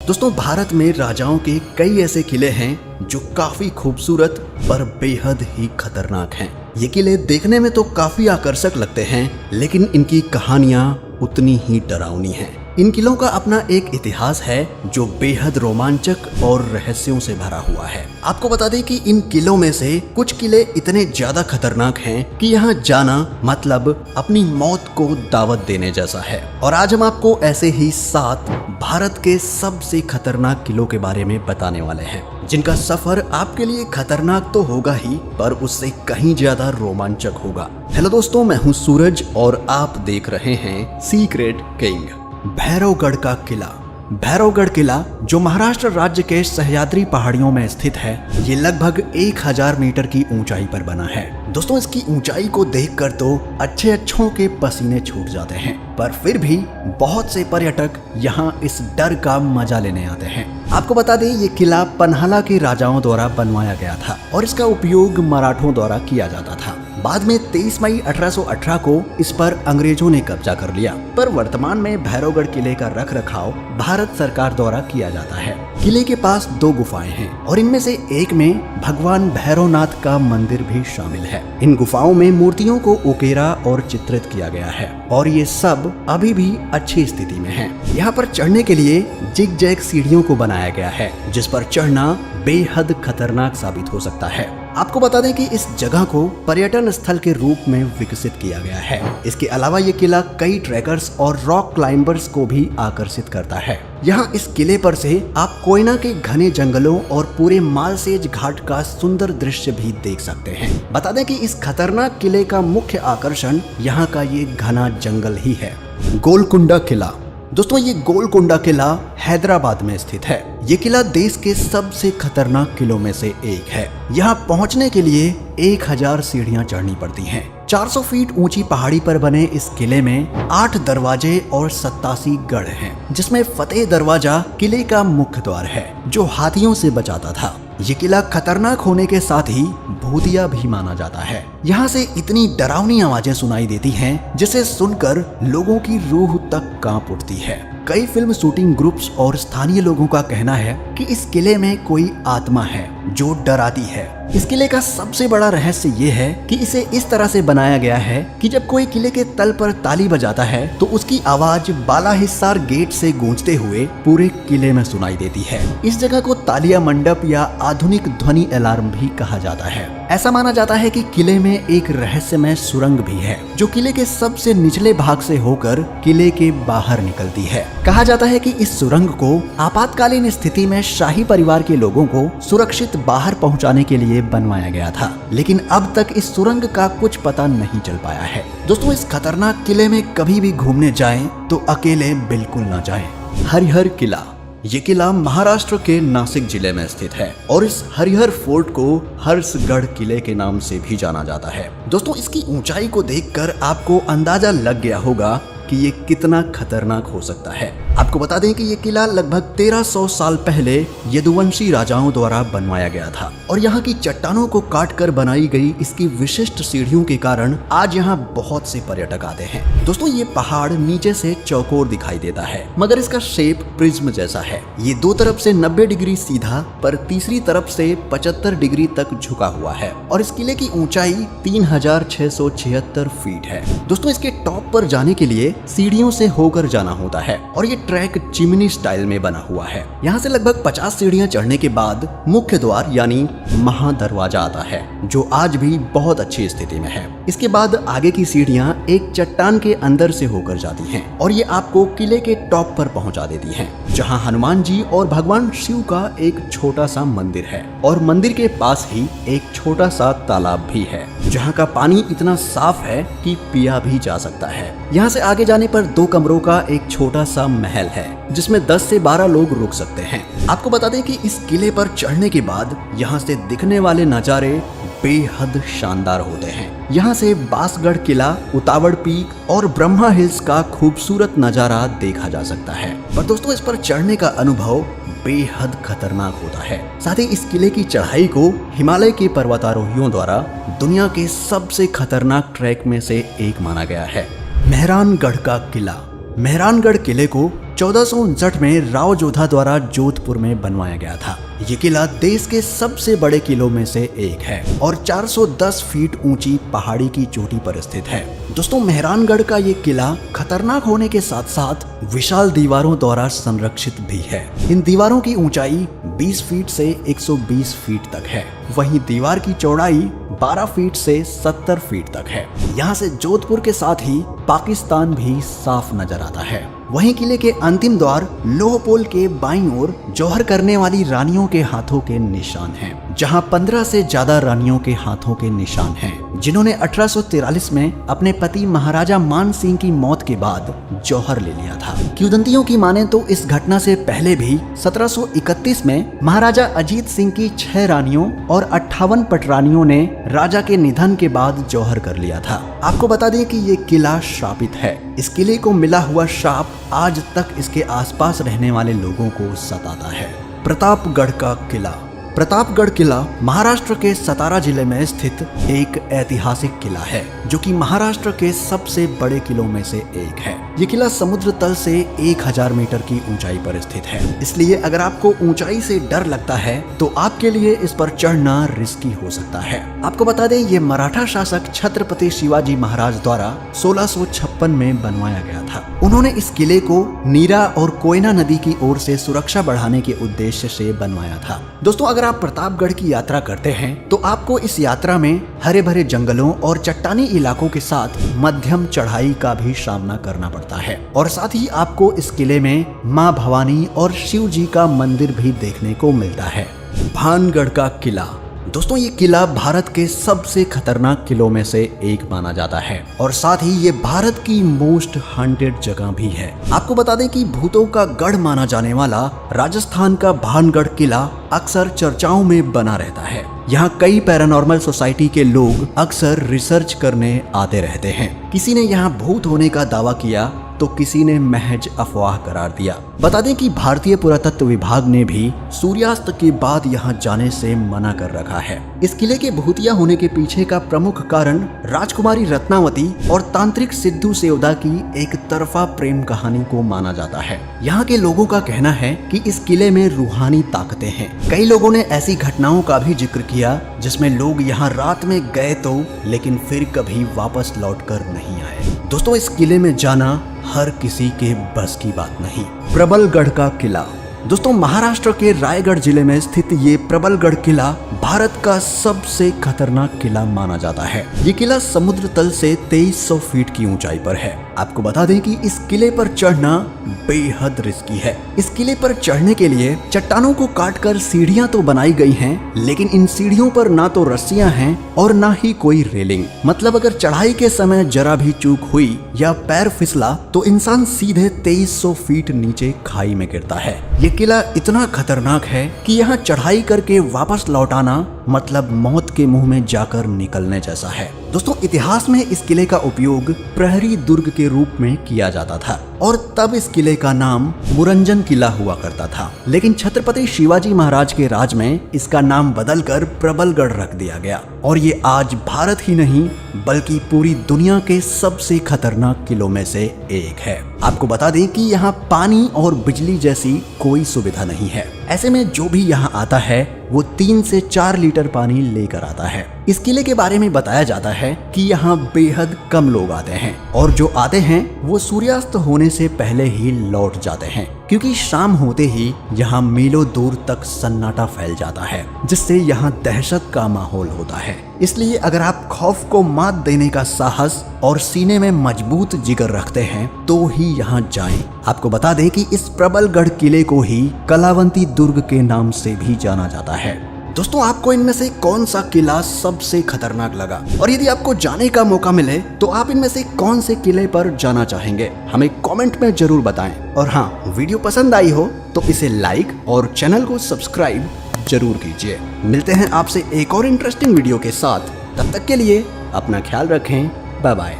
दोस्तों, भारत में राजाओं के कई ऐसे किले हैं जो काफी खूबसूरत पर बेहद ही खतरनाक हैं। ये किले देखने में तो काफी आकर्षक लगते हैं, लेकिन इनकी कहानियां उतनी ही डरावनी हैं। इन किलों का अपना एक इतिहास है जो बेहद रोमांचक और रहस्यों से भरा हुआ है। आपको बता दें कि इन किलों में से कुछ किले इतने ज्यादा खतरनाक हैं कि यहाँ जाना मतलब अपनी मौत को दावत देने जैसा है। और आज हम आपको ऐसे ही 7 भारत के सबसे खतरनाक किलों के बारे में बताने वाले हैं, जिनका सफर आपके लिए खतरनाक तो होगा ही, पर उससे कहीं ज्यादा रोमांचक होगा। हेलो दोस्तों, मैं हूँ सूरज और आप देख रहे हैं सीक्रेट किंग। भैरवगढ़ का किला। भैरवगढ़ किला जो महाराष्ट्र राज्य के सह्याद्री पहाड़ियों में स्थित है, ये लगभग 1000 मीटर की ऊंचाई पर बना है। दोस्तों, इसकी ऊंचाई को देखकर तो अच्छों के पसीने छूट जाते हैं, पर फिर भी बहुत से पर्यटक यहाँ इस डर का मजा लेने आते हैं। आपको बता दें, ये किला पन्हाला के राजाओं द्वारा बनवाया गया था और इसका उपयोग मराठों द्वारा किया जाता था। बाद में 23 मई 1818 को इस पर अंग्रेजों ने कब्जा कर लिया, पर वर्तमान में भैरवगढ़ किले का रखरखाव भारत सरकार द्वारा किया जाता है। किले के पास 2 गुफाएं हैं और इनमें से एक में भगवान भैरवनाथ का मंदिर भी शामिल है। इन गुफाओं में मूर्तियों को उकेरा और चित्रित किया गया है और ये सब अभी भी अच्छी स्थिति में है। यहाँ पर चढ़ने के लिए जिग जैग सीढ़ियों को बनाया गया है, जिस पर चढ़ना बेहद खतरनाक साबित हो सकता है। आपको बता दें कि इस जगह को पर्यटन स्थल के रूप में विकसित किया गया है। इसके अलावा ये किला कई ट्रैकर्स और रॉक क्लाइंबर्स को भी आकर्षित करता है। यहाँ इस किले पर से आप कोयना के घने जंगलों और पूरे मालसेज घाट का सुंदर दृश्य भी देख सकते हैं। बता दें कि इस खतरनाक किले का मुख्य आकर्षण यहाँ का ये घना जंगल ही है। गोलकुंडा किला। दोस्तों, ये गोलकुंडा किला हैदराबाद में स्थित है। ये किला देश के सबसे खतरनाक किलों में से एक है। यहाँ पहुँचने के लिए 1000 सीढ़ियाँ चढ़नी पड़ती हैं। 400 फीट ऊंची पहाड़ी पर बने इस किले में 8 दरवाजे और 87 गढ़ हैं, जिसमें फतेह दरवाजा किले का मुख्य द्वार है, जो हाथियों से बचाता था। ये किला खतरनाक होने के साथ ही भूतिया भी माना जाता है। यहाँ से इतनी डरावनी आवाजें सुनाई देती हैं, जिसे सुनकर लोगों की रूह तक कांप उठती है। कई फिल्म शूटिंग ग्रुप्स और स्थानीय लोगों का कहना है कि इस किले में कोई आत्मा है जो डराती है। इस किले का सबसे बड़ा रहस्य ये है कि इसे इस तरह से बनाया गया है कि जब कोई किले के तल पर ताली बजाता है तो उसकी आवाज बालाहिस्सार गेट से गूंजते हुए पूरे किले में सुनाई देती है। इस जगह को तालिया मंडप या आधुनिक ध्वनि अलार्म भी कहा जाता है। ऐसा माना जाता है कि किले में एक रहस्यमय सुरंग भी है, जो किले के सबसे निचले भाग से होकर किले के बाहर निकलती है। कहा जाता है कि इस सुरंग को आपातकालीन स्थिति में शाही परिवार के लोगों को सुरक्षित बाहर पहुंचाने के लिए बनवाया गया था, लेकिन अब तक इस सुरंग का कुछ पता नहीं चल पाया है। दोस्तों, इस खतरनाक किले में कभी भी घूमने जाएं तो अकेले बिल्कुल न जाएं। हरिहर किला। ये किला महाराष्ट्र के नासिक जिले में स्थित है और इस हरिहर फोर्ट को हर्षगढ़ किले के नाम से भी जाना जाता है। दोस्तों, इसकी ऊंचाई को देखकर आपको अंदाजा लग गया होगा कि ये कितना खतरनाक हो सकता है। आपको बता दें कि ये किला लगभग 1300 साल पहले यदुवंशी राजाओं द्वारा बनवाया गया था और यहाँ की चट्टानों को काटकर बनाई गई इसकी विशिष्ट सीढ़ियों के कारण आज यहाँ बहुत से पर्यटक आते हैं। दोस्तों, ये पहाड़ नीचे से चौकोर दिखाई देता है, मगर इसका शेप प्रिज्म जैसा है। ये 2 तरफ से 90 डिग्री सीधा, पर तीसरी तरफ से 75 डिग्री तक झुका हुआ है और इस किले की ऊंचाई 3676 फीट है। दोस्तों, इसके टॉप पर जाने के लिए सीढ़ियों से होकर जाना होता है और ये ट्रैक चिमनी स्टाइल में बना हुआ है। यहाँ से लगभग 50 सीढ़ियाँ चढ़ने के बाद मुख्य द्वार यानी महादरवाजा आता है, जो आज भी बहुत अच्छी स्थिति में है। इसके बाद आगे की सीढ़ियाँ एक चट्टान के अंदर से होकर जाती हैं और ये आपको किले के टॉप पर पहुँचा देती हैं, जहाँ हनुमान जी और भगवान शिव का एक छोटा सा मंदिर है और मंदिर के पास ही एक छोटा सा तालाब भी है, जहाँ का पानी इतना साफ है कि पिया भी जा सकता है। यहाँ से आगे जाने पर 2 कमरों का एक छोटा सा महल है, जिसमें 10 से 12 लोग रुक सकते हैं। आपको बता दें कि इस किले पर चढ़ने के बाद यहाँ से दिखने वाले नज़ारे बेहद शानदार होते हैं। यहाँ से बासगढ़ किला, उतावड़ पीक और ब्रह्मा हिल्स का खूबसूरत नज़ारा देखा जा सकता है। पर दोस्तों, इस पर चढ़ने का अनुभव बेहद खतरनाक होता है। साथ ही इस किले की चढ़ाई को हिमालय के पर्वतारोहियों द्वारा दुनिया के सबसे खतरनाक ट्रैक में से एक माना गया है। मेहरानगढ़ का किला। मेहरानगढ़ किले को 1459 में राव जोधा द्वारा जोधपुर में बनवाया गया था। ये किला देश के सबसे बड़े किलों में से एक है और 410 फीट ऊंची पहाड़ी की चोटी पर स्थित है। दोस्तों, मेहरानगढ़ का ये किला खतरनाक होने के साथ साथ विशाल दीवारों द्वारा संरक्षित भी है। इन दीवारों की ऊंचाई 20 फीट से 120 फीट तक है। वहीं दीवार की चौड़ाई 12 फीट से 70 फीट तक है। यहाँ से जोधपुर के साथ ही पाकिस्तान भी साफ नजर आता है। वहीं किले के अंतिम द्वार लोह पोल के बाईं ओर जौहर करने वाली रानियों के हाथों के निशान हैं, जहां 15 से ज्यादा रानियों के हाथों के निशान हैं, जिन्होंने 1843 में अपने पति महाराजा मान सिंह की मौत के बाद जौहर ले लिया था। किंवदंतियों की माने तो इस घटना से पहले भी 1731 में महाराजा अजीत सिंह की 6 रानियों और 58 पटरानियों ने राजा के निधन के बाद जौहर कर लिया था। आपको बता दें कि ये किला श्रापित है। इस किले को मिला हुआ श्राप आज तक इसके आसपास रहने वाले लोगों को सताता है। प्रतापगढ़ का किला। प्रतापगढ़ किला महाराष्ट्र के सतारा जिले में स्थित एक ऐतिहासिक किला है, जो कि महाराष्ट्र के सबसे बड़े किलों में से एक है। ये किला समुद्र तल से 1000 मीटर की ऊंचाई पर स्थित है। इसलिए अगर आपको ऊंचाई से डर लगता है तो आपके लिए इस पर चढ़ना रिस्की हो सकता है। आपको बता दें, ये मराठा शासक छत्रपति शिवाजी महाराज द्वारा 1656 में बनवाया गया था। उन्होंने इस किले को नीरा और कोयना नदी की ओर से सुरक्षा बढ़ाने के उद्देश्य से बनवाया था। दोस्तों, अगर आप प्रतापगढ़ की यात्रा करते हैं तो आपको इस यात्रा में हरे भरे जंगलों और चट्टानी इलाकों के साथ मध्यम चढ़ाई का भी सामना करना पड़ता है और साथ ही आपको इस किले में मां भवानी और शिव जी का मंदिर भी देखने को मिलता है। भानगढ़ का किला। दोस्तों, ये किला भारत के सबसे खतरनाक किलों में से एक माना जाता है और साथ ही ये भारत की मोस्ट हॉन्टेड जगह भी है। आपको बता दें कि भूतों का गढ़ माना जाने वाला राजस्थान का भानगढ़ किला अक्सर चर्चाओं में बना रहता है। यहाँ कई पैरानॉर्मल सोसाइटी के लोग अक्सर रिसर्च करने आते रहते हैं। किसी ने यहाँ भूत होने का दावा किया तो किसी ने महज अफवाह करार दिया। बता दें कि भारतीय पुरातत्व विभाग ने भी सूर्यास्त के बाद यहाँ जाने से मना कर रखा है। इस किले के भूतिया होने के पीछे का प्रमुख कारण राजकुमारी रत्नावती और तांत्रिक सिद्धू सेवदा की एक तरफा प्रेम कहानी को माना जाता है। यहाँ के लोगों का कहना है कि इस किले में रूहानी ताकतें हैं। कई लोगों ने ऐसी घटनाओं का भी जिक्र किया जिसमें लोग यहाँ रात में गए तो लेकिन फिर कभी वापस लौटकर नहीं आए। दोस्तों, इस किले में जाना हर किसी के बस की बात नहीं। प्रबलगढ़ का किला। दोस्तों, महाराष्ट्र के रायगढ़ जिले में स्थित ये प्रबलगढ़ किला भारत का सबसे खतरनाक किला माना जाता है। ये किला समुद्र तल से 2300 फीट की ऊंचाई पर है। आपको बता दें कि इस किले पर चढ़ना बेहद रिस्की है। इस किले पर चढ़ने के लिए चट्टानों को काटकर सीढ़ियां तो बनाई गई हैं, लेकिन इन सीढ़ियों पर ना तो रस्सियां हैं और ना ही कोई रेलिंग। मतलब अगर चढ़ाई के समय जरा भी चूक हुई या पैर फिसला तो इंसान सीधे 2300 फीट नीचे खाई में गिरता है। ये किला इतना खतरनाक है कि यहाँ चढ़ाई करके वापस लौटाना मतलब मौत के मुंह में जाकर निकलने जैसा है। दोस्तों, इतिहास में इस किले का उपयोग प्रहरी दुर्ग के रूप में किया जाता था और तब इस किले का नाम मुरंजन किला हुआ करता था, लेकिन छत्रपति शिवाजी महाराज के राज में इसका नाम बदलकर प्रबलगढ़ रख दिया गया और ये आज भारत ही नहीं बल्कि पूरी दुनिया के सबसे खतरनाक किलों में से एक है। आपको बता दें कि यहाँ पानी और बिजली जैसी कोई सुविधा नहीं है। ऐसे में जो भी यहाँ आता है वो 3 से 4 लीटर पानी लेकर आता है। इस किले के बारे में बताया जाता है कि यहाँ बेहद कम लोग आते हैं और जो आते हैं वो सूर्यास्त होने से पहले ही लौट जाते हैं, क्योंकि शाम होते ही यहाँ मीलों दूर तक सन्नाटा फैल जाता है, जिससे यहाँ दहशत का माहौल होता है। इसलिए अगर आप खौफ को मात देने का साहस और सीने में मजबूत जिगर रखते हैं तो ही यहाँ जाएं। आपको बता दें कि इस प्रबलगढ़ किले को ही कलावंती दुर्ग के नाम से भी जाना जाता है। दोस्तों, आपको इनमें से कौन सा किला सबसे खतरनाक लगा और यदि आपको जाने का मौका मिले तो आप इनमें से कौन से किले पर जाना चाहेंगे, हमें कमेंट में जरूर बताएं। और हाँ, वीडियो पसंद आई हो तो इसे लाइक और चैनल को सब्सक्राइब जरूर कीजिए। मिलते हैं आपसे एक और इंटरेस्टिंग वीडियो के साथ। तब तक के लिए अपना ख्याल रखें। Bye bye.